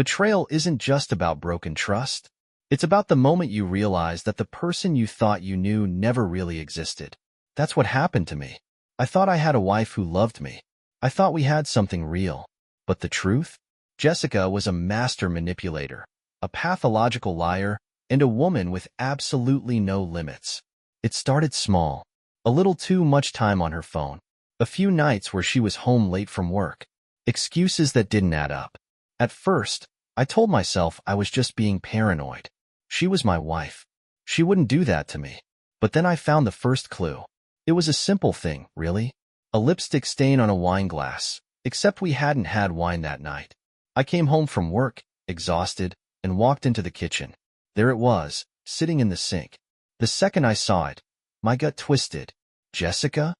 Betrayal isn't just about broken trust. It's about the moment you realize that the person you thought you knew never really existed. That's what happened to me. I thought I had a wife who loved me. I thought we had something real. But the truth? Jessica was a master manipulator, a pathological liar, and a woman with absolutely no limits. It started small. A little too much time on her phone. A few nights where she was home late from work. Excuses that didn't add up. At first, I told myself I was just being paranoid. She was my wife. She wouldn't do that to me. But then I found the first clue. It was a simple thing, really. A lipstick stain on a wine glass, except we hadn't had wine that night. I came home from work, exhausted, and walked into the kitchen. There it was, sitting in the sink. The second I saw it, my gut twisted. Jessica?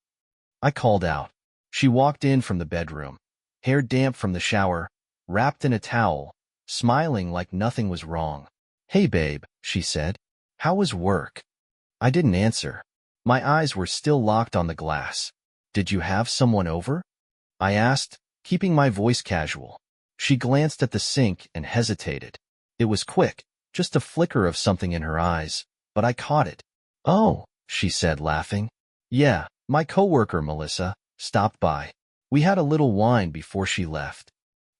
I called out. She walked in from the bedroom, hair damp from the shower, wrapped in a towel, smiling like nothing was wrong. "Hey, babe," she said. "How was work?" I didn't answer. My eyes were still locked on the glass. "Did you have someone over?" I asked, keeping my voice casual. She glanced at the sink and hesitated. It was quick, just a flicker of something in her eyes, but I caught it. "Oh," she said, laughing. "Yeah, my coworker, Melissa, stopped by. We had a little wine before she left."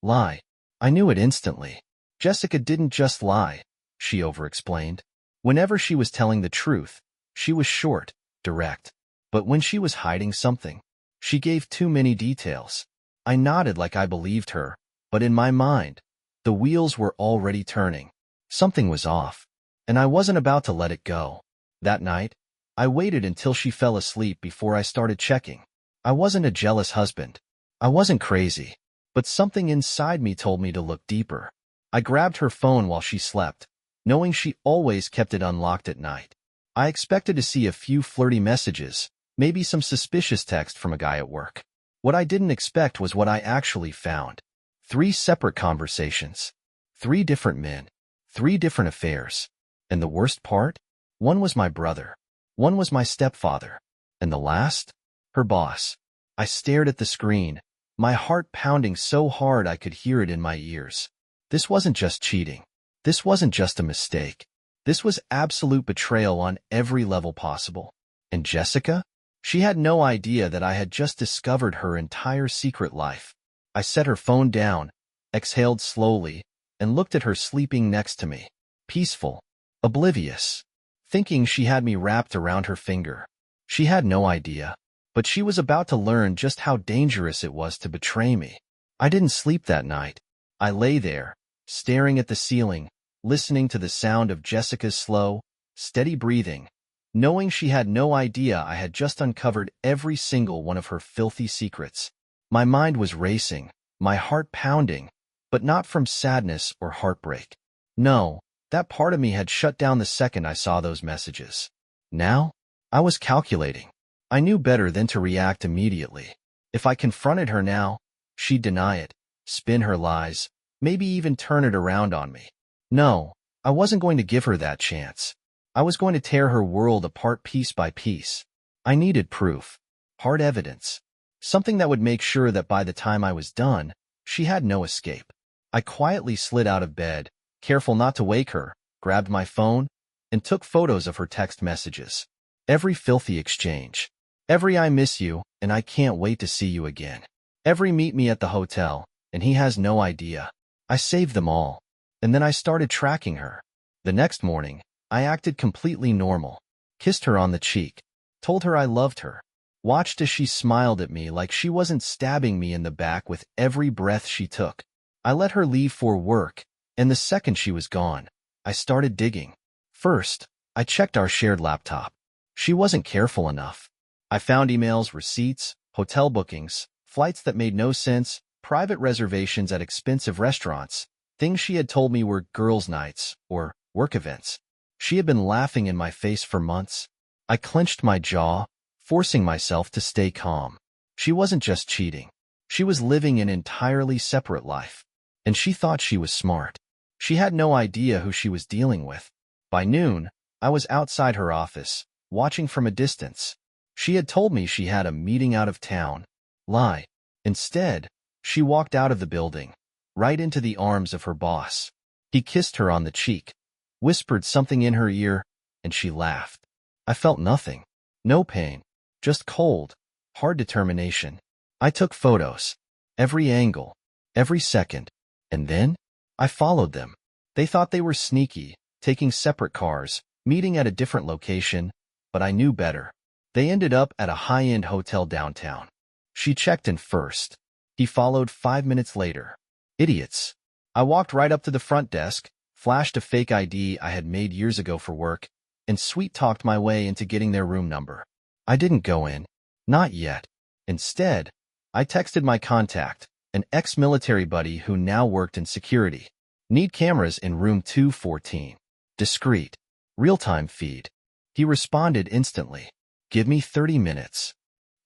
Lie. I knew it instantly. Jessica didn't just lie, she overexplained. Whenever she was telling the truth, she was short, direct. But when she was hiding something, she gave too many details. I nodded like I believed her, but in my mind, the wheels were already turning. Something was off, and I wasn't about to let it go. That night, I waited until she fell asleep before I started checking. I wasn't a jealous husband. I wasn't crazy, but something inside me told me to look deeper. I grabbed her phone while she slept, knowing she always kept it unlocked at night. I expected to see a few flirty messages, maybe some suspicious text from a guy at work. What I didn't expect was what I actually found. 3 separate conversations. 3 different men. 3 different affairs. And the worst part? One was my brother. One was my stepfather. And the last? Her boss. I stared at the screen, my heart pounding so hard I could hear it in my ears. This wasn't just cheating. This wasn't just a mistake. This was absolute betrayal on every level possible. And Jessica? She had no idea that I had just discovered her entire secret life. I set her phone down, exhaled slowly, and looked at her sleeping next to me. Peaceful. Oblivious. Thinking she had me wrapped around her finger. She had no idea. But she was about to learn just how dangerous it was to betray me. I didn't sleep that night. I lay there, staring at the ceiling, listening to the sound of Jessica's slow, steady breathing, knowing she had no idea I had just uncovered every single one of her filthy secrets. My mind was racing, my heart pounding, but not from sadness or heartbreak. No, that part of me had shut down the second I saw those messages. Now, I was calculating. I knew better than to react immediately. If I confronted her now, she'd deny it, spin her lies, maybe even turn it around on me. No, I wasn't going to give her that chance. I was going to tear her world apart piece by piece. I needed proof, hard evidence, something that would make sure that by the time I was done, she had no escape. I quietly slid out of bed, careful not to wake her, grabbed my phone, and took photos of her text messages. Every filthy exchange. Every "I miss you, and I can't wait to see you again." Every "meet me at the hotel, and he has no idea." I saved them all. And then I started tracking her. The next morning, I acted completely normal. Kissed her on the cheek. Told her I loved her. Watched as she smiled at me like she wasn't stabbing me in the back with every breath she took. I let her leave for work, and the second she was gone, I started digging. First, I checked our shared laptop. She wasn't careful enough. I found emails, receipts, hotel bookings, flights that made no sense, private reservations at expensive restaurants, things she had told me were girls' nights or work events. She had been laughing in my face for months. I clenched my jaw, forcing myself to stay calm. She wasn't just cheating. She was living an entirely separate life. And she thought she was smart. She had no idea who she was dealing with. By noon, I was outside her office, watching from a distance. She had told me she had a meeting out of town. Lie. Instead, she walked out of the building, right into the arms of her boss. He kissed her on the cheek, whispered something in her ear, and she laughed. I felt nothing. No pain. Just cold, hard determination. I took photos. Every angle. Every second. And then, I followed them. They thought they were sneaky, taking separate cars, meeting at a different location, but I knew better. They ended up at a high-end hotel downtown. She checked in first. He followed 5 minutes later. Idiots. I walked right up to the front desk, flashed a fake ID I had made years ago for work, and sweet-talked my way into getting their room number. I didn't go in. Not yet. Instead, I texted my contact, an ex-military buddy who now worked in security. Need cameras in room 214. Discreet. Real-time feed. He responded instantly. Give me 30 minutes.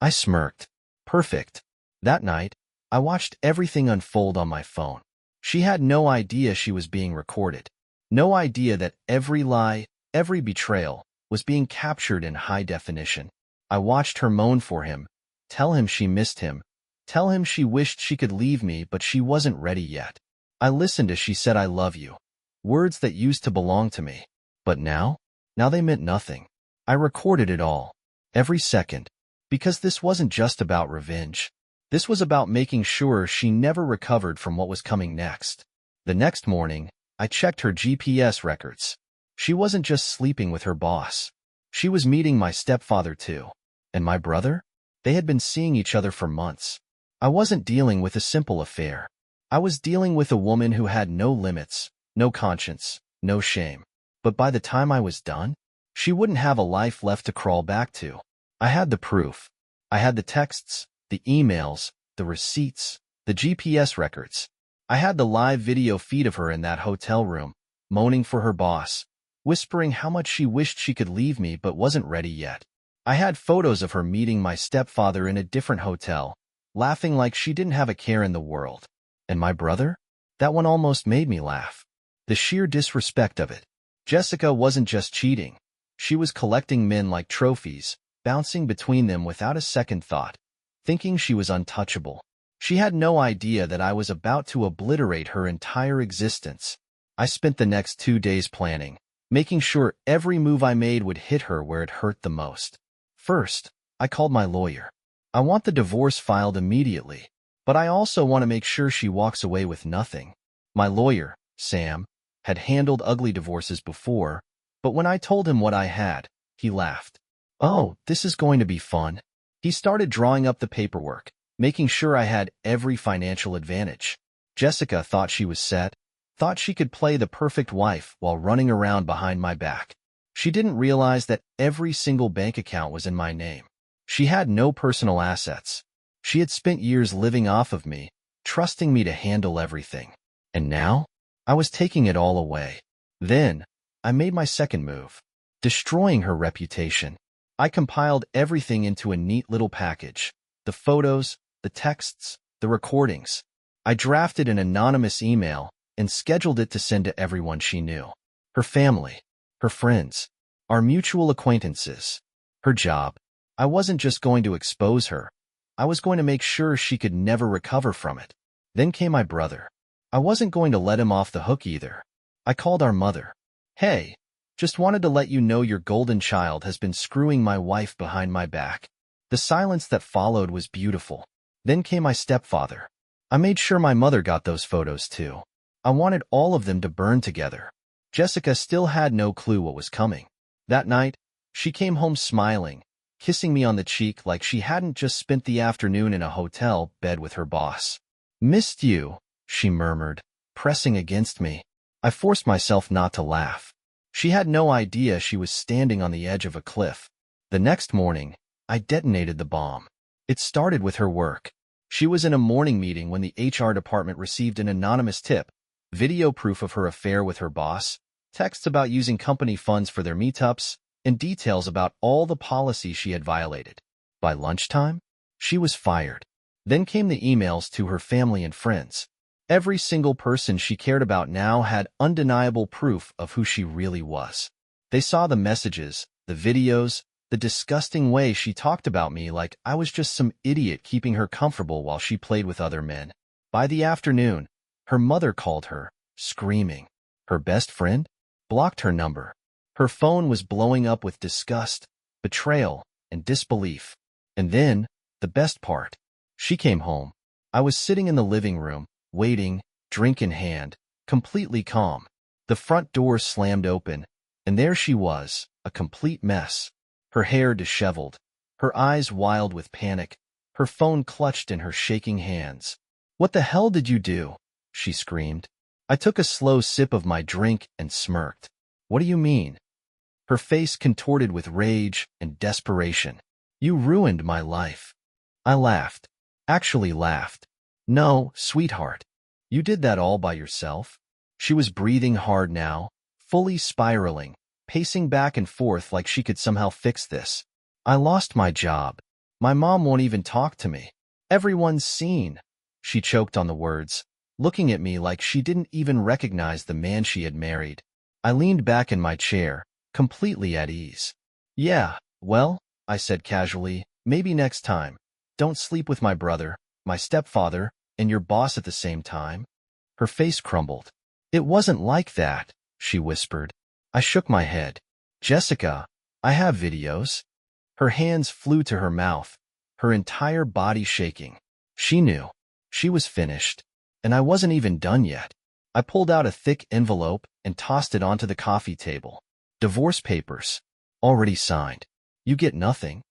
I smirked. Perfect. That night, I watched everything unfold on my phone. She had no idea she was being recorded. No idea that every lie, every betrayal, was being captured in high definition. I watched her moan for him, tell him she missed him, tell him she wished she could leave me but she wasn't ready yet. I listened as she said I love you, words that used to belong to me. But now they meant nothing. I recorded it all, every second, because this wasn't just about revenge. This was about making sure she never recovered from what was coming next. The next morning, I checked her GPS records. She wasn't just sleeping with her boss. She was meeting my stepfather too. And my brother? They had been seeing each other for months. I wasn't dealing with a simple affair. I was dealing with a woman who had no limits, no conscience, no shame. But by the time I was done, she wouldn't have a life left to crawl back to. I had the proof. I had the texts, the emails, the receipts, the GPS records. I had the live video feed of her in that hotel room, moaning for her boss, whispering how much she wished she could leave me but wasn't ready yet. I had photos of her meeting my stepfather in a different hotel, laughing like she didn't have a care in the world. And my brother? That one almost made me laugh. The sheer disrespect of it. Jessica wasn't just cheating. She was collecting men like trophies, bouncing between them without a second thought, thinking she was untouchable. She had no idea that I was about to obliterate her entire existence. I spent the next 2 days planning, making sure every move I made would hit her where it hurt the most. First, I called my lawyer. I want the divorce filed immediately, but I also want to make sure she walks away with nothing. My lawyer, Sam, had handled ugly divorces before, but when I told him what I had, he laughed. Oh, this is going to be fun. He started drawing up the paperwork, making sure I had every financial advantage. Jessica thought she was set, thought she could play the perfect wife while running around behind my back. She didn't realize that every single bank account was in my name. She had no personal assets. She had spent years living off of me, trusting me to handle everything. And now, I was taking it all away. Then, I made my second move, destroying her reputation. I compiled everything into a neat little package. The photos, the texts, the recordings. I drafted an anonymous email and scheduled it to send to everyone she knew. Her family, her friends, our mutual acquaintances, her job. I wasn't just going to expose her. I was going to make sure she could never recover from it. Then came my brother. I wasn't going to let him off the hook either. I called our mother. Hey, just wanted to let you know your golden child has been screwing my wife behind my back. The silence that followed was beautiful. Then came my stepfather. I made sure my mother got those photos too. I wanted all of them to burn together. Jessica still had no clue what was coming. That night, she came home smiling, kissing me on the cheek like she hadn't just spent the afternoon in a hotel bed with her boss. Missed you, she murmured, pressing against me. I forced myself not to laugh. She had no idea she was standing on the edge of a cliff. The next morning, I detonated the bomb. It started with her work. She was in a morning meeting when the HR department received an anonymous tip, video proof of her affair with her boss, texts about using company funds for their meetups, and details about all the policies she had violated. By lunchtime, she was fired. Then came the emails to her family and friends. Every single person she cared about now had undeniable proof of who she really was. They saw the messages, the videos, the disgusting way she talked about me like I was just some idiot keeping her comfortable while she played with other men. By the afternoon, Her mother called her, screaming. Her best friend blocked her number. Her phone was blowing up with disgust, betrayal, and disbelief. And then, the best part, she came home. I was sitting in the living room, waiting, drink in hand, completely calm. The front door slammed open, and there she was, a complete mess. Her hair disheveled, her eyes wild with panic, her phone clutched in her shaking hands. "What the hell did you do?" she screamed. I took a slow sip of my drink and smirked. "What do you mean?" Her face contorted with rage and desperation. "You ruined my life." I laughed. Actually laughed. "No, sweetheart. You did that all by yourself?" She was breathing hard now, fully spiraling, pacing back and forth like she could somehow fix this. "I lost my job. My mom won't even talk to me. Everyone's seen." She choked on the words, looking at me like she didn't even recognize the man she had married. I leaned back in my chair, completely at ease. "Yeah, well," I said casually, "maybe next time. Don't sleep with my brother, my stepfather, and your boss at the same time." Her face crumbled. "It wasn't like that," she whispered. I shook my head. "Jessica, I have videos." Her hands flew to her mouth, her entire body shaking. She knew. She was finished. And I wasn't even done yet. I pulled out a thick envelope and tossed it onto the coffee table. "Divorce papers. Already signed. You get nothing."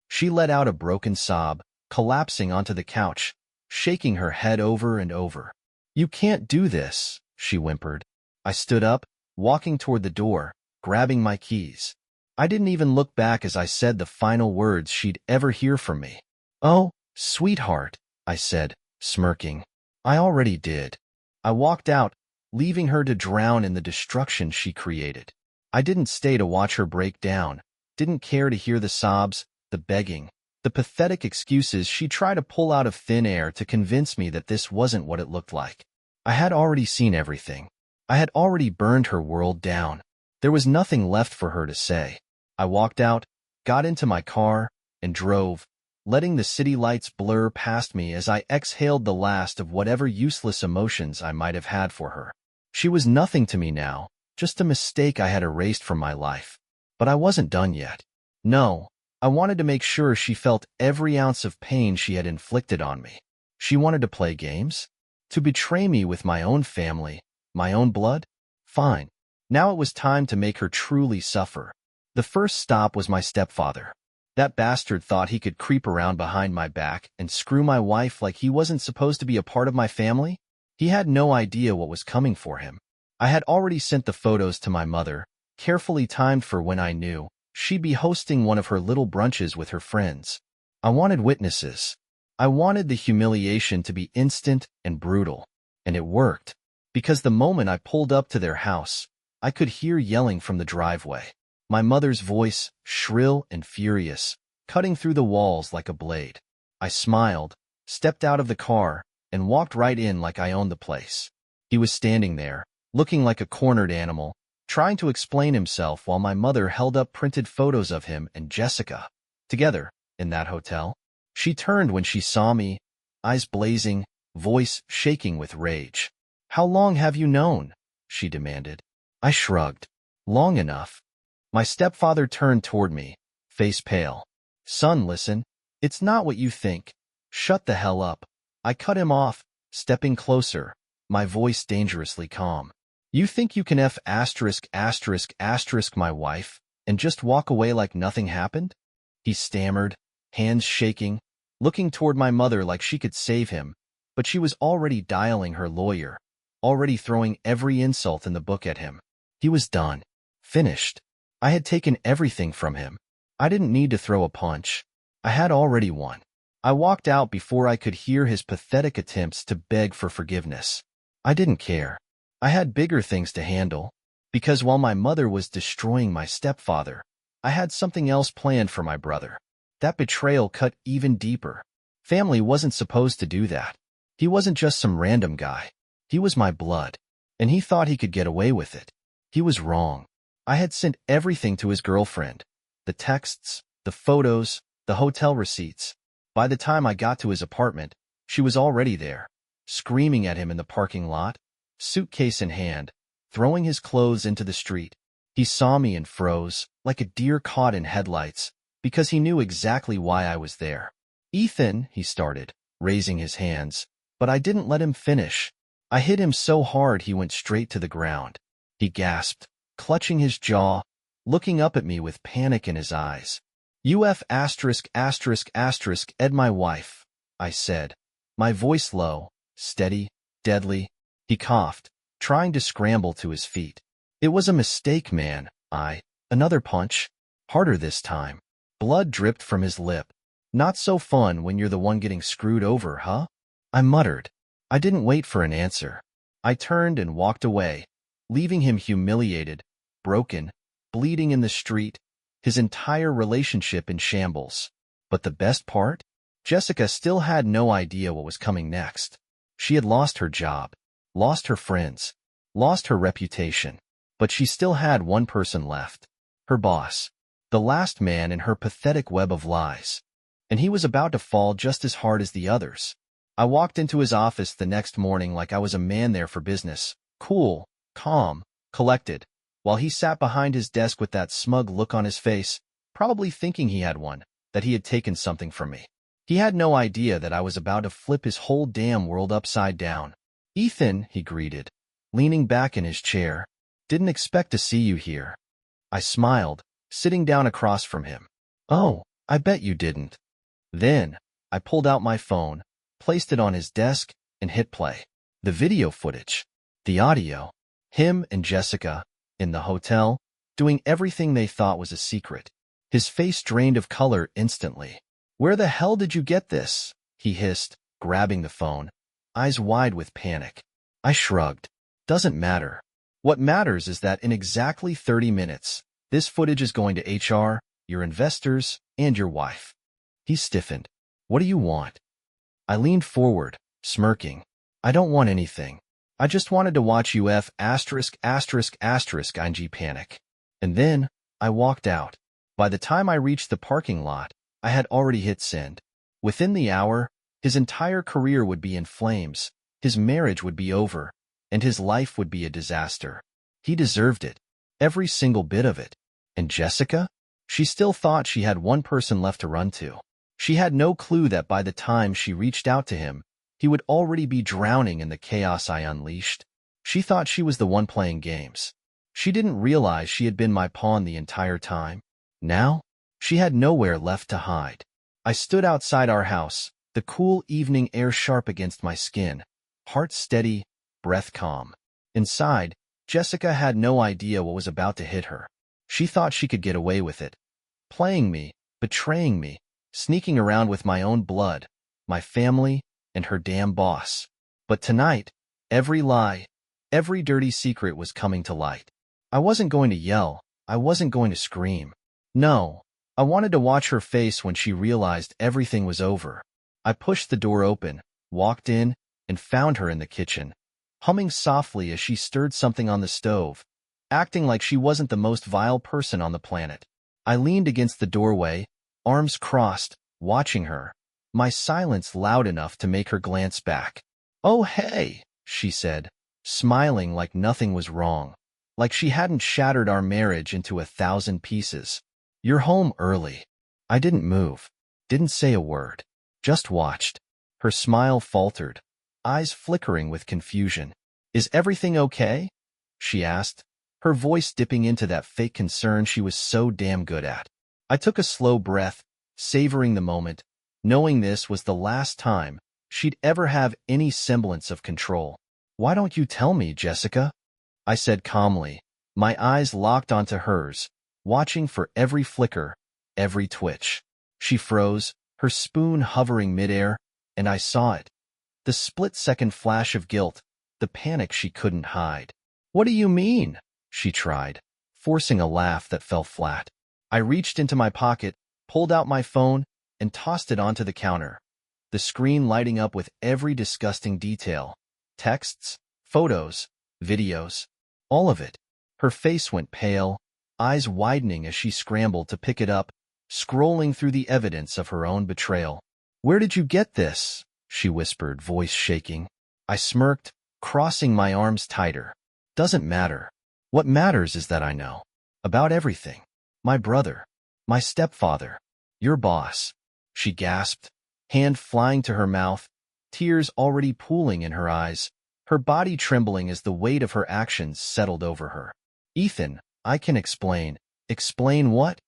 She let out a broken sob, collapsing onto the couch, shaking her head over and over. "You can't do this," she whimpered. I stood up, walking toward the door, grabbing my keys. I didn't even look back as I said the final words she'd ever hear from me. "Oh, sweetheart," I said, smirking. "I already did." I walked out, leaving her to drown in the destruction she created. I didn't stay to watch her break down, didn't care to hear the sobs, the begging, the pathetic excuses she tried to pull out of thin air to convince me that this wasn't what it looked like. I had already seen everything. I had already burned her world down. There was nothing left for her to say. I walked out, got into my car, and drove, letting the city lights blur past me as I exhaled the last of whatever useless emotions I might have had for her. She was nothing to me now, just a mistake I had erased from my life. But I wasn't done yet. No, I wanted to make sure she felt every ounce of pain she had inflicted on me. She wanted to play games? To betray me with my own family, my own blood? Fine. Now it was time to make her truly suffer. The first stop was my stepfather. That bastard thought he could creep around behind my back and screw my wife like he wasn't supposed to be a part of my family. He had no idea what was coming for him. I had already sent the photos to my mother, carefully timed for when I knew she'd be hosting one of her little brunches with her friends. I wanted witnesses. I wanted the humiliation to be instant and brutal. And it worked. Because the moment I pulled up to their house, I could hear yelling from the driveway. My mother's voice, shrill and furious, cutting through the walls like a blade. I smiled, stepped out of the car, and walked right in like I owned the place. He was standing there, looking like a cornered animal, trying to explain himself while my mother held up printed photos of him and Jessica, together, in that hotel. She turned when she saw me, eyes blazing, voice shaking with rage. "How long have you known?" she demanded. I shrugged. "Long enough." My stepfather turned toward me, face pale. "Son, listen. It's not what you think. Shut the hell up." I cut him off, stepping closer, my voice dangerously calm. "You think you can my wife, and just walk away like nothing happened?" He stammered, hands shaking, looking toward my mother like she could save him, but she was already dialing her lawyer, already throwing every insult in the book at him. He was done. Finished. I had taken everything from him. I didn't need to throw a punch. I had already won. I walked out before I could hear his pathetic attempts to beg for forgiveness. I didn't care. I had bigger things to handle. Because while my mother was destroying my stepfather, I had something else planned for my brother. That betrayal cut even deeper. Family wasn't supposed to do that. He wasn't just some random guy. He was my blood. And he thought he could get away with it. He was wrong. I had sent everything to his girlfriend. The texts, the photos, the hotel receipts. By the time I got to his apartment, she was already there, screaming at him in the parking lot, suitcase in hand, throwing his clothes into the street. He saw me and froze, like a deer caught in headlights, because he knew exactly why I was there. "Ethan," he started, raising his hands, but I didn't let him finish. I hit him so hard he went straight to the ground. He gasped, clutching his jaw, looking up at me with panic in his eyes. "UF ***** Ed my wife," I said, my voice low, steady, deadly. He coughed, trying to scramble to his feet. "It was a mistake, man." Another punch, harder this time. Blood dripped from his lip. "Not so fun when you're the one getting screwed over, huh?" I muttered. I didn't wait for an answer. I turned and walked away, leaving him humiliated, broken, bleeding in the street, his entire relationship in shambles. But the best part? Jessica still had no idea what was coming next. She had lost her job, lost her friends, lost her reputation. But she still had one person left, her boss, the last man in her pathetic web of lies. And he was about to fall just as hard as the others. I walked into his office the next morning like I was a man there for business, cool, calm, collected, while he sat behind his desk with that smug look on his face, probably thinking he had one, that he had taken something from me. He had no idea that I was about to flip his whole damn world upside down. "Ethan," he greeted, leaning back in his chair. "Didn't expect to see you here." I smiled, sitting down across from him. "Oh, I bet you didn't." Then, I pulled out my phone, placed it on his desk, and hit play. The video footage, the audio, him and Jessica, in the hotel, doing everything they thought was a secret. His face drained of color instantly. "Where the hell did you get this?" he hissed, grabbing the phone, eyes wide with panic. I shrugged. "Doesn't matter. What matters is that in exactly 30 minutes, this footage is going to HR, your investors, and your wife." He stiffened. "What do you want?" I leaned forward, smirking. "I don't want anything. I just wanted to watch UF ***** panic." And then, I walked out. By the time I reached the parking lot, I had already hit send. Within the hour, his entire career would be in flames, his marriage would be over, and his life would be a disaster. He deserved it. Every single bit of it. And Jessica? She still thought she had one person left to run to. She had no clue that by the time she reached out to him, he would already be drowning in the chaos I unleashed. She thought she was the one playing games. She didn't realize she had been my pawn the entire time. Now, she had nowhere left to hide. I stood outside our house, the cool evening air sharp against my skin, heart steady, breath calm. Inside, Jessica had no idea what was about to hit her. She thought she could get away with it. Playing me, betraying me, sneaking around with my own blood, my family, and her damn boss. But tonight, every lie, every dirty secret was coming to light. I wasn't going to yell. I wasn't going to scream. No, I wanted to watch her face when she realized everything was over. I pushed the door open, walked in, and found her in the kitchen, humming softly as she stirred something on the stove, acting like she wasn't the most vile person on the planet. I leaned against the doorway, arms crossed, watching her, my silence loud enough to make her glance back. "Oh, hey," she said, smiling like nothing was wrong, like she hadn't shattered our marriage into 1,000 pieces. "You're home early." I didn't move, didn't say a word, just watched. Her smile faltered, eyes flickering with confusion. "Is everything okay?" she asked, her voice dipping into that fake concern she was so damn good at. I took a slow breath, savoring the moment, knowing this was the last time she'd ever have any semblance of control. "Why don't you tell me, Jessica?" I said calmly, my eyes locked onto hers, watching for every flicker, every twitch. She froze, her spoon hovering midair, and I saw it. The split-second flash of guilt, the panic she couldn't hide. "What do you mean?" she tried, forcing a laugh that fell flat. I reached into my pocket, pulled out my phone, and tossed it onto the counter, the screen lighting up with every disgusting detail. Texts, photos, videos, all of it. Her face went pale, eyes widening as she scrambled to pick it up, scrolling through the evidence of her own betrayal. "Where did you get this?" she whispered, voice shaking. I smirked, crossing my arms tighter. Doesn't matter. What matters is that I know. About everything. My brother. My stepfather. Your boss. She gasped, hand flying to her mouth, tears already pooling in her eyes, her body trembling as the weight of her actions settled over her. Ethan, I can explain. Explain what?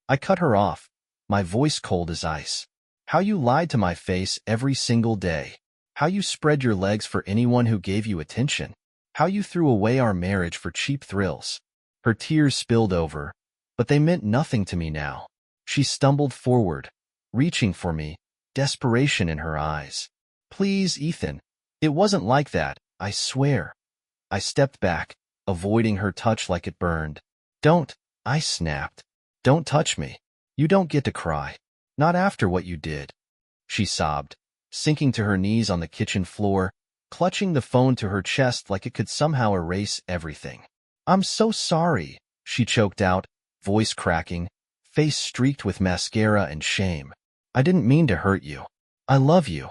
I cut her off, my voice cold as ice. How you lied to my face every single day. How you spread your legs for anyone who gave you attention. How you threw away our marriage for cheap thrills. Her tears spilled over, but they meant nothing to me now. She stumbled forward, reaching for me, desperation in her eyes. Please, Ethan. It wasn't like that, I swear. I stepped back, avoiding her touch like it burned. Don't, I snapped. Don't touch me. You don't get to cry. Not after what you did. She sobbed, sinking to her knees on the kitchen floor, clutching the phone to her chest like it could somehow erase everything. I'm so sorry, she choked out, voice cracking, face streaked with mascara and shame. I didn't mean to hurt you. I love you.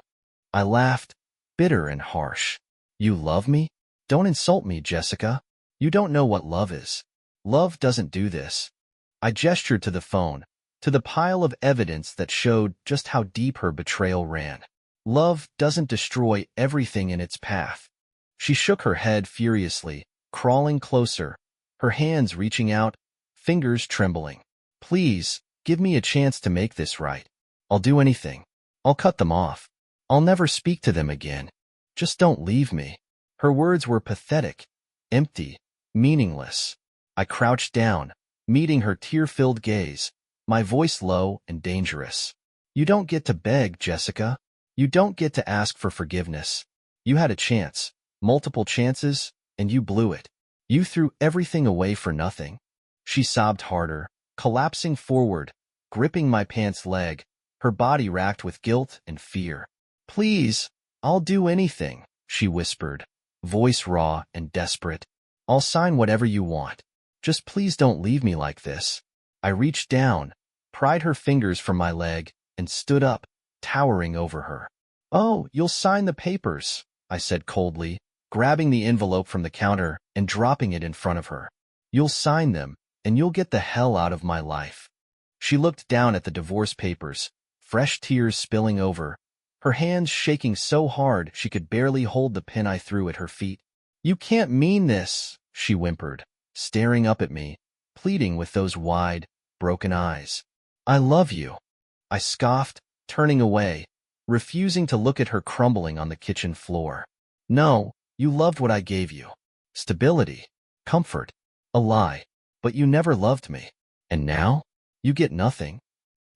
I laughed, bitter and harsh. You love me? Don't insult me, Jessica. You don't know what love is. Love doesn't do this. I gestured to the phone, to the pile of evidence that showed just how deep her betrayal ran. Love doesn't destroy everything in its path. She shook her head furiously, crawling closer, her hands reaching out, fingers trembling. Please, give me a chance to make this right. I'll do anything. I'll cut them off. I'll never speak to them again. Just don't leave me. Her words were pathetic, empty, meaningless. I crouched down, meeting her tear-filled gaze, my voice low and dangerous. You don't get to beg, Jessica. You don't get to ask for forgiveness. You had a chance, multiple chances, and you blew it. You threw everything away for nothing. She sobbed harder, collapsing forward, gripping my pants leg, her body racked with guilt and fear. Please, I'll do anything, she whispered, voice raw and desperate. I'll sign whatever you want. Just please don't leave me like this. I reached down, pried her fingers from my leg, and stood up, towering over her. Oh, you'll sign the papers, I said coldly, grabbing the envelope from the counter and dropping it in front of her. You'll sign them, and you'll get the hell out of my life. She looked down at the divorce papers, fresh tears spilling over, her hands shaking so hard she could barely hold the pen I threw at her feet. You can't mean this, she whimpered, staring up at me, pleading with those wide, broken eyes. I love you. I scoffed, turning away, refusing to look at her crumbling on the kitchen floor. No, you loved what I gave you. Stability, comfort, a lie, but you never loved me. And now, you get nothing.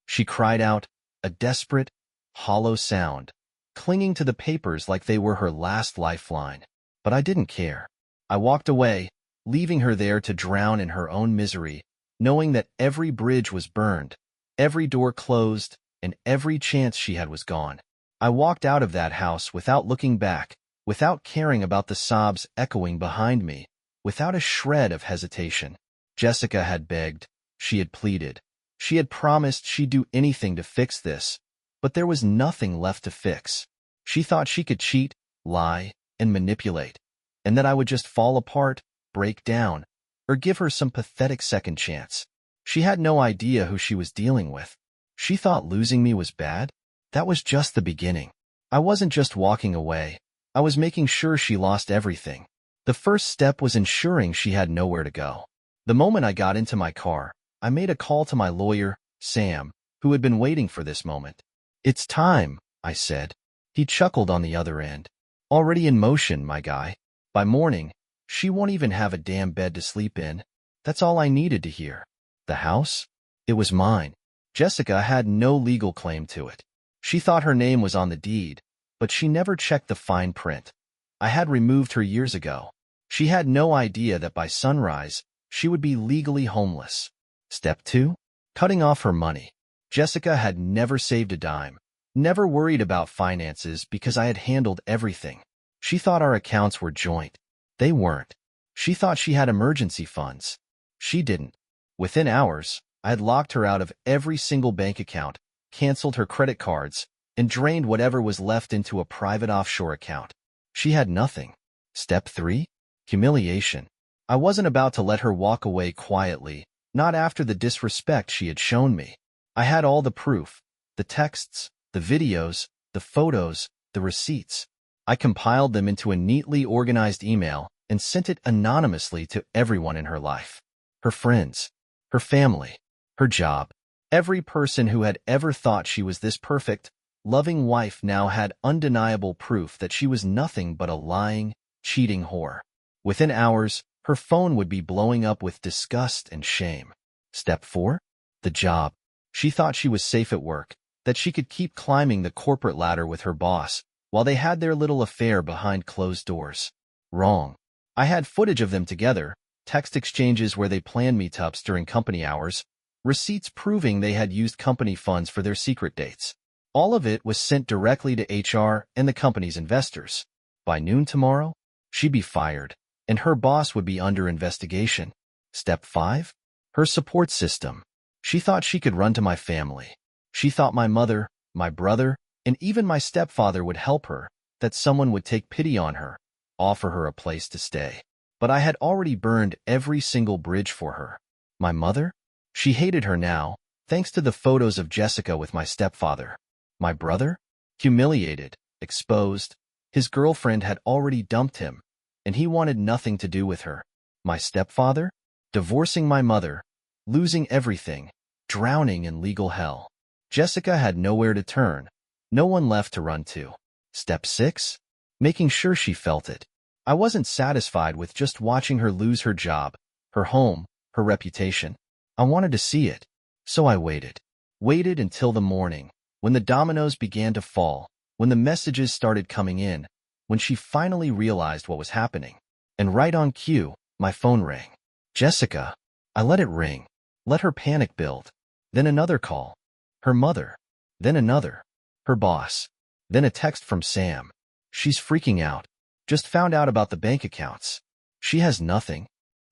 She cried out, a desperate, hollow sound, clinging to the papers like they were her last lifeline. But I didn't care. I walked away, leaving her there to drown in her own misery, knowing that every bridge was burned, every door closed, and every chance she had was gone. I walked out of that house without looking back, without caring about the sobs echoing behind me, without a shred of hesitation. Jessica had begged, she had pleaded, she had promised she'd do anything to fix this, but there was nothing left to fix. She thought she could cheat, lie, and manipulate, and that I would just fall apart, break down, or give her some pathetic second chance. She had no idea who she was dealing with. She thought losing me was bad? That was just the beginning. I wasn't just walking away. I was making sure she lost everything. The first step was ensuring she had nowhere to go. The moment I got into my car, I made a call to my lawyer, Sam, who had been waiting for this moment. It's time, I said. He chuckled on the other end. Already in motion, my guy. By morning, she won't even have a damn bed to sleep in. That's all I needed to hear. The house? It was mine. Jessica had no legal claim to it. She thought her name was on the deed, but she never checked the fine print. I had removed her years ago. She had no idea that by sunrise, she would be legally homeless. Step 2? Cutting off her money. Jessica had never saved a dime, never worried about finances because I had handled everything. She thought our accounts were joint. They weren't. She thought she had emergency funds. She didn't. Within hours, I had locked her out of every single bank account, canceled her credit cards, and drained whatever was left into a private offshore account. She had nothing. Step 3. Humiliation. I wasn't about to let her walk away quietly, not after the disrespect she had shown me. I had all the proof, the texts, the videos, the photos, the receipts. I compiled them into a neatly organized email and sent it anonymously to everyone in her life. Her friends, her family, her job. Every person who had ever thought she was this perfect, loving wife now had undeniable proof that she was nothing but a lying, cheating whore. Within hours, her phone would be blowing up with disgust and shame. Step 4. The job. She thought she was safe at work, that she could keep climbing the corporate ladder with her boss, while they had their little affair behind closed doors. Wrong. I had footage of them together, text exchanges where they planned meetups during company hours, receipts proving they had used company funds for their secret dates. All of it was sent directly to HR and the company's investors. By noon tomorrow, she'd be fired, and her boss would be under investigation. Step 5. Her support system. She thought she could run to my family. She thought my mother, my brother, and even my stepfather would help her, that someone would take pity on her, offer her a place to stay. But I had already burned every single bridge for her. My mother? She hated her now, thanks to the photos of Jessica with my stepfather. My brother? Humiliated, exposed. His girlfriend had already dumped him, and he wanted nothing to do with her. My stepfather? Divorcing my mother, losing everything, drowning in legal hell. Jessica had nowhere to turn, no one left to run to. Step 6. Making sure she felt it. I wasn't satisfied with just watching her lose her job, her home, her reputation. I wanted to see it. So I waited. Waited until the morning, when the dominoes began to fall, when the messages started coming in, when she finally realized what was happening. And right on cue, my phone rang. Jessica. I let it ring. Let her panic build. Then another call. Her mother. Then another. Her boss. Then a text from Sam. She's freaking out. Just found out about the bank accounts. She has nothing.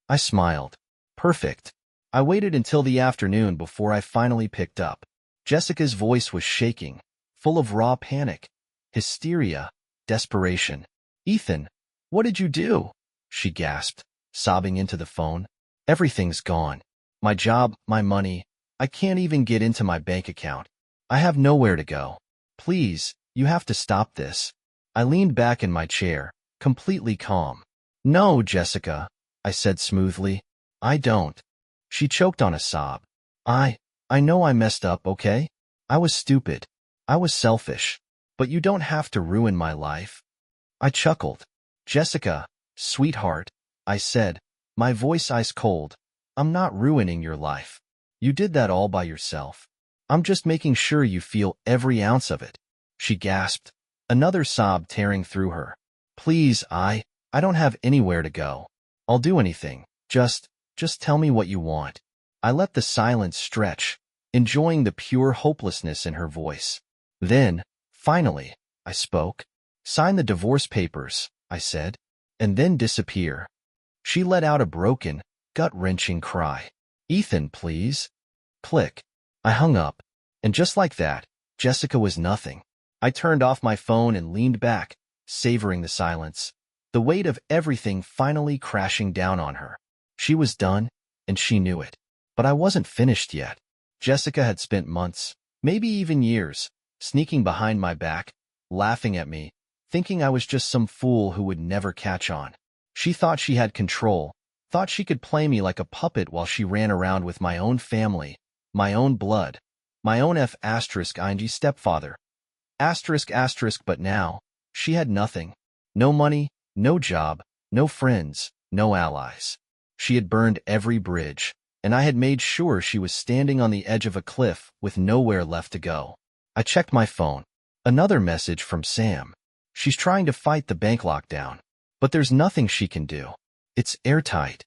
I smiled. Perfect. I waited until the afternoon before I finally picked up. Jessica's voice was shaking, full of raw panic, hysteria, desperation. Ethan, what did you do? She gasped, sobbing into the phone. Everything's gone. My job, my money. I can't even get into my bank account. I have nowhere to go. Please, you have to stop this. I leaned back in my chair, completely calm. No, Jessica, I said smoothly. I don't. She choked on a sob. I know I messed up, okay? I was stupid. I was selfish. But you don't have to ruin my life. I chuckled. Jessica, sweetheart, I said, my voice ice cold. I'm not ruining your life. You did that all by yourself. I'm just making sure you feel every ounce of it. She gasped, another sob tearing through her. Please, I don't have anywhere to go. I'll do anything. Just tell me what you want. I let the silence stretch, enjoying the pure hopelessness in her voice. Then, finally, I spoke. Sign the divorce papers, I said, and then disappear. She let out a broken, gut-wrenching cry. Ethan, please. Click. I hung up. And just like that, Jessica was nothing. I turned off my phone and leaned back, savoring the silence, the weight of everything finally crashing down on her. She was done, and she knew it. But I wasn't finished yet. Jessica had spent months, maybe even years, sneaking behind my back, laughing at me, thinking I was just some fool who would never catch on. She thought she had control, thought she could play me like a puppet while she ran around with my own family, my own blood, my own *ing stepfather. But now, she had nothing. No money, no job, no friends, no allies. She had burned every bridge, and I had made sure she was standing on the edge of a cliff with nowhere left to go. I checked my phone. Another message from Sam. She's trying to fight the bank lockdown, but there's nothing she can do. It's airtight.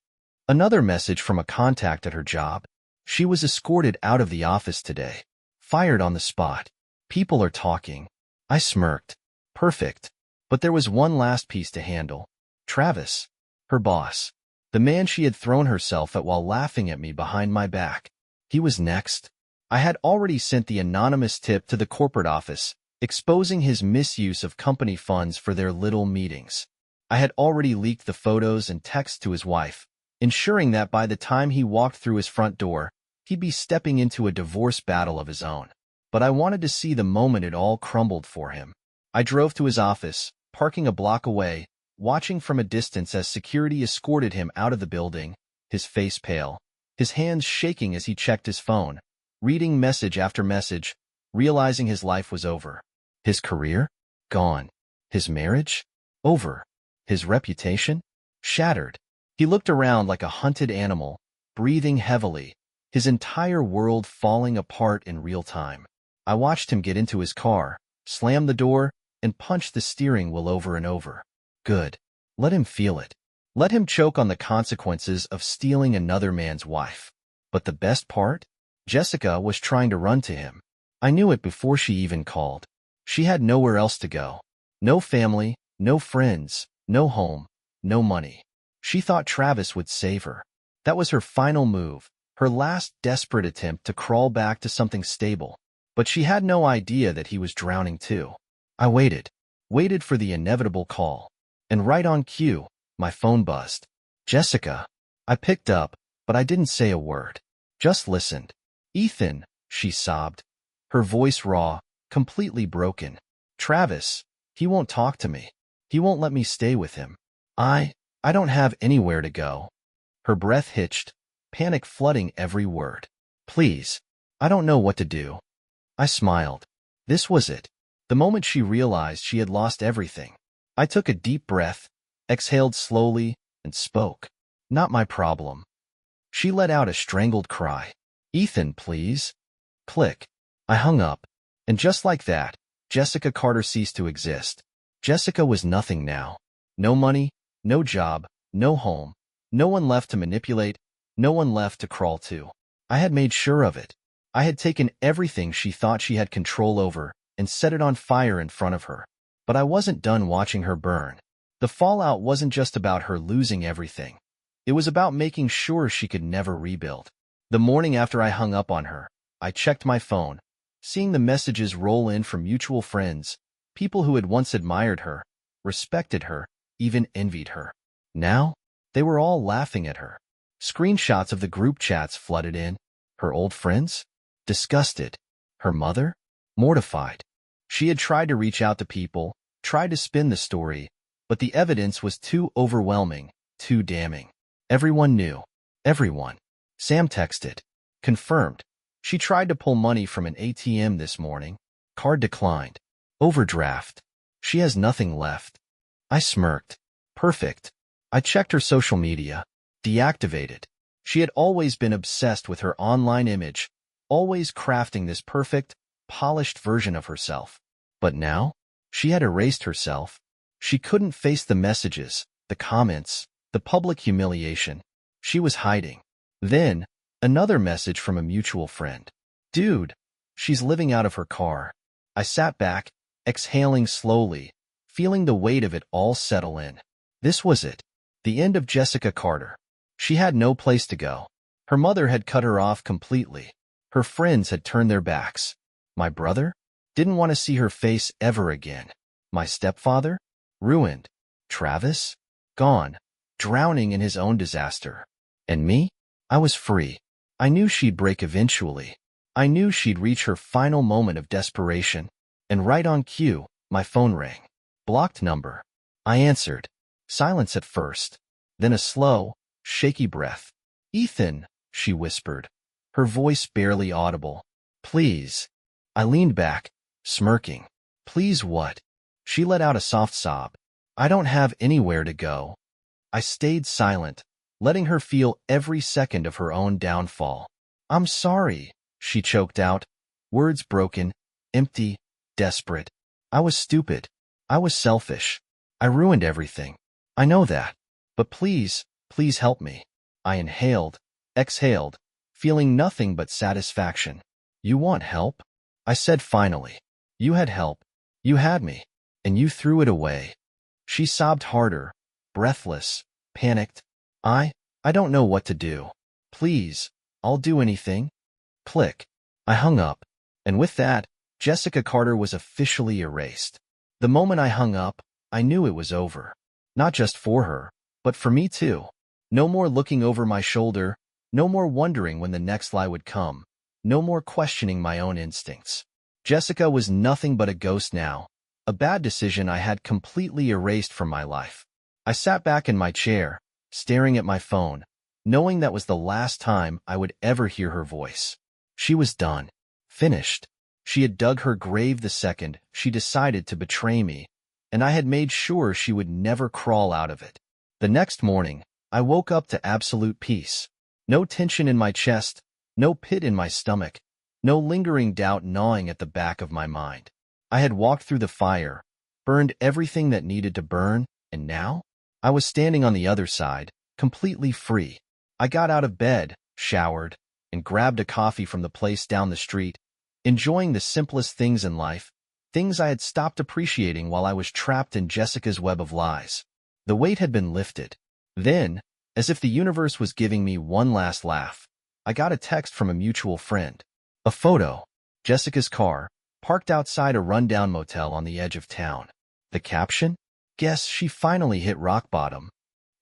Another message from a contact at her job. She was escorted out of the office today. Fired on the spot. People are talking. I smirked. Perfect. But there was one last piece to handle. Travis. Her boss. The man she had thrown herself at while laughing at me behind my back. He was next. I had already sent the anonymous tip to the corporate office, exposing his misuse of company funds for their little meetings. I had already leaked the photos and texts to his wife, ensuring that by the time he walked through his front door, he'd be stepping into a divorce battle of his own. But I wanted to see the moment it all crumbled for him. I drove to his office, parking a block away, watching from a distance as security escorted him out of the building, his face pale, his hands shaking as he checked his phone, reading message after message, realizing his life was over. His career? Gone. His marriage? Over. His reputation? Shattered. He looked around like a hunted animal, breathing heavily, his entire world falling apart in real time. I watched him get into his car, slam the door, and punch the steering wheel over and over. Good. Let him feel it. Let him choke on the consequences of stealing another man's wife. But the best part? Jessica was trying to run to him. I knew it before she even called. She had nowhere else to go. No family, no friends, no home, no money. She thought Travis would save her. That was her final move, her last desperate attempt to crawl back to something stable. But she had no idea that he was drowning too. I waited for the inevitable call. And right on cue, my phone buzzed. Jessica. I picked up, but I didn't say a word. Just listened. Ethan, she sobbed, her voice raw, completely broken. Travis, he won't talk to me. He won't let me stay with him. I don't have anywhere to go. Her breath hitched, panic flooding every word. Please, I don't know what to do. I smiled. This was it. The moment she realized she had lost everything. I took a deep breath, exhaled slowly, and spoke. Not my problem. She let out a strangled cry. Ethan, please. Click. I hung up. And just like that, Jessica Carter ceased to exist. Jessica was nothing now. No money, no job, no home, no one left to manipulate, no one left to crawl to. I had made sure of it. I had taken everything she thought she had control over and set it on fire in front of her. But I wasn't done watching her burn. The fallout wasn't just about her losing everything. It was about making sure she could never rebuild. The morning after I hung up on her, I checked my phone, seeing the messages roll in from mutual friends, people who had once admired her, respected her, even envied her. Now, they were all laughing at her. Screenshots of the group chats flooded in. Her old friends? Disgusted. Her mother? Mortified. She had tried to reach out to people, tried to spin the story, but the evidence was too overwhelming, too damning. Everyone knew. Everyone. Sam texted. Confirmed. She tried to pull money from an ATM this morning. Card declined. Overdraft. She has nothing left. I smirked. Perfect. I checked her social media. Deactivated. She had always been obsessed with her online image, always crafting this perfect, polished version of herself. But now, she had erased herself. She couldn't face the messages, the comments, the public humiliation. She was hiding. Then, another message from a mutual friend. Dude, she's living out of her car. I sat back, exhaling slowly, feeling the weight of it all settle in. This was it. The end of Jessica Carter. She had no place to go. Her mother had cut her off completely. Her friends had turned their backs. My brother? Didn't want to see her face ever again. My stepfather? Ruined. Travis? Gone. Drowning in his own disaster. And me? I was free. I knew she'd break eventually. I knew she'd reach her final moment of desperation. And right on cue, my phone rang. Blocked number. I answered. Silence at first. Then a slow, shaky breath. Ethan, she whispered, her voice barely audible. Please. I leaned back, smirking. Please what? She let out a soft sob. I don't have anywhere to go. I stayed silent, letting her feel every second of her own downfall. I'm sorry, she choked out, words broken, empty, desperate. I was stupid. I was selfish. I ruined everything. I know that. But please help me. I inhaled, exhaled, feeling nothing but satisfaction. You want help? I said finally. You had help. You had me. And you threw it away. She sobbed harder, breathless, panicked. I don't know what to do. Please, I'll do anything. Click. I hung up. And with that, Jessica Carter was officially erased. The moment I hung up, I knew it was over. Not just for her, but for me too. No more looking over my shoulder, no more wondering when the next lie would come, no more questioning my own instincts. Jessica was nothing but a ghost now, a bad decision I had completely erased from my life. I sat back in my chair, staring at my phone, knowing that was the last time I would ever hear her voice. She was done. Finished. She had dug her grave the second she decided to betray me, and I had made sure she would never crawl out of it. The next morning, I woke up to absolute peace. No tension in my chest, no pit in my stomach, no lingering doubt gnawing at the back of my mind. I had walked through the fire, burned everything that needed to burn, and now? I was standing on the other side, completely free. I got out of bed, showered, and grabbed a coffee from the place down the street, enjoying the simplest things in life, things I had stopped appreciating while I was trapped in Jessica's web of lies. The weight had been lifted. Then, as if the universe was giving me one last laugh, I got a text from a mutual friend. A photo. Jessica's car, parked outside a rundown motel on the edge of town. The caption? Guess she finally hit rock bottom.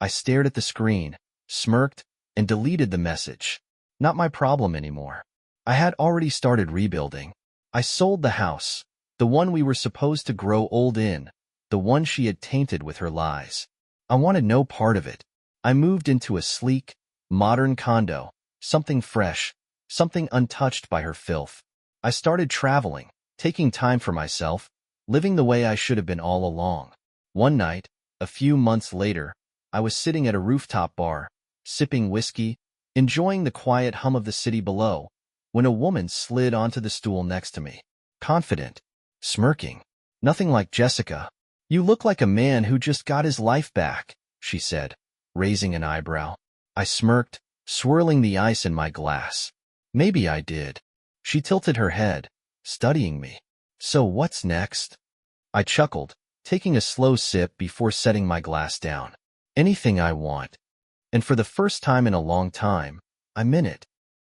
I stared at the screen, smirked, and deleted the message. Not my problem anymore. I had already started rebuilding. I sold the house, the one we were supposed to grow old in, the one she had tainted with her lies. I wanted no part of it. I moved into a sleek, modern condo, something fresh, something untouched by her filth. I started traveling, taking time for myself, living the way I should have been all along. One night, a few months later, I was sitting at a rooftop bar, sipping whiskey, enjoying the quiet hum of the city below, when a woman slid onto the stool next to me. Confident, smirking. Nothing like Jessica. You look like a man who just got his life back, she said, raising an eyebrow. I smirked, swirling the ice in my glass. Maybe I did. She tilted her head, studying me. So what's next? I chuckled, taking a slow sip before setting my glass down. Anything I want. And for the first time in a long time, I meant it.